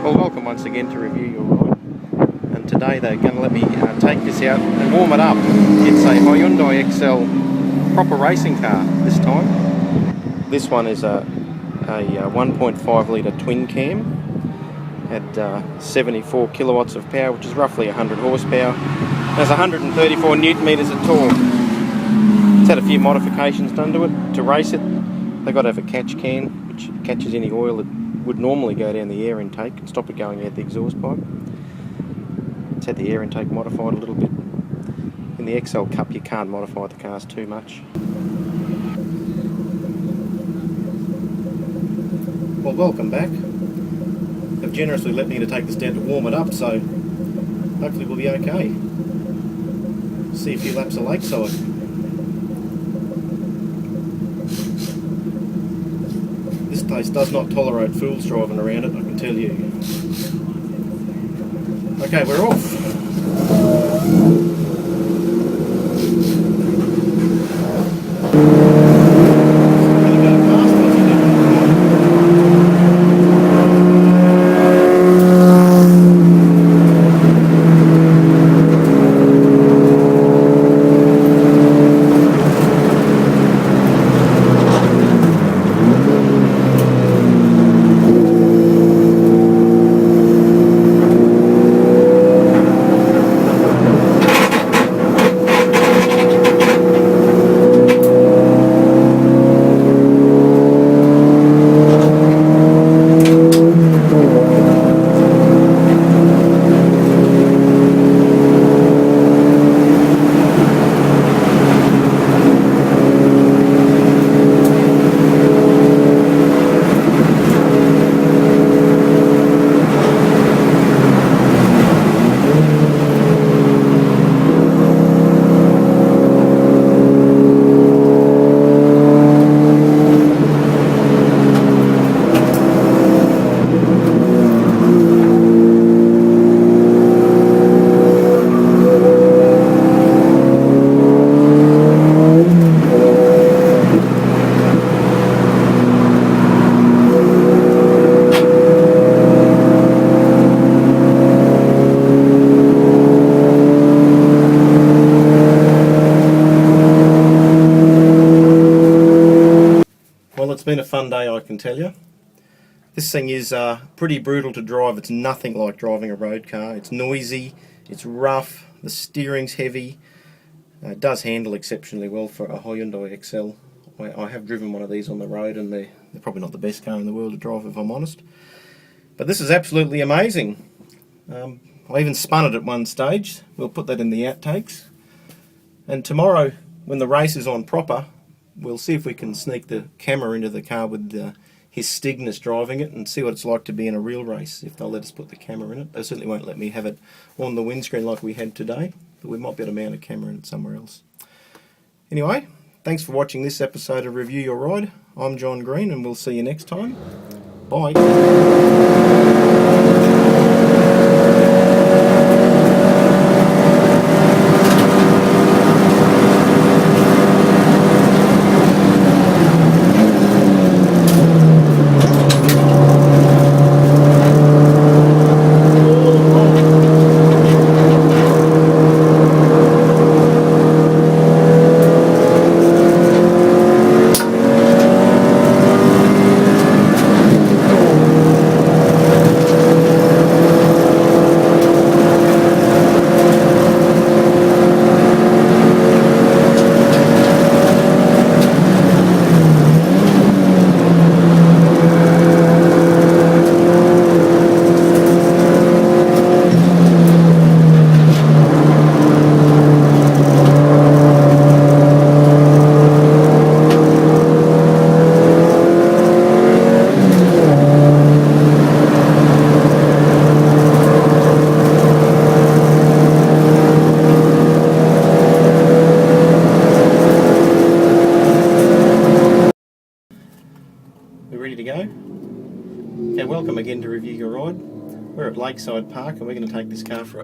Well, welcome once again to Review Your Ride, and today they're going to let me take this out and warm it up. It's a Hyundai XL proper racing car this time. This one is a 1.5 litre twin cam at 74 kilowatts of power, which is roughly 100 horsepower. There's 134 newton metres of torque. It's had a few modifications done to it to race it. They've got to have a catch can which catches any oil that would normally go down the air intake and stop it going out the exhaust pipe. It's had the air intake modified a little bit. In the XL Cup you can't modify the cars too much. Well, welcome back. They've generously let me to take this down to warm it up, so hopefully we'll be okay. See a few laps of Lakeside. This place does not tolerate fools driving around it, I can tell you. Okay, we're off. Well, it's been a fun day, I can tell you. This thing is pretty brutal to drive. It's nothing like driving a road car. It's noisy, it's rough, the steering's heavy. It does handle exceptionally well for a Hyundai XL. I have driven one of these on the road and they're probably not the best car in the world to drive, if I'm honest. But this is absolutely amazing. I even spun it at one stage. We'll put that in the outtakes. And tomorrow, when the race is on proper, we'll see if we can sneak the camera into the car with his Stignus driving it and see what it's like to be in a real race, if they'll let us put the camera in it. They certainly won't let me have it on the windscreen like we had today, but we might be able to mount a camera in it somewhere else. Anyway, thanks for watching this episode of Review Your Ride. I'm John Green and we'll see you next time. Bye. Ready to go? Okay, welcome again to Review Your Ride. We're at Lakeside Park and we're going to take this car for a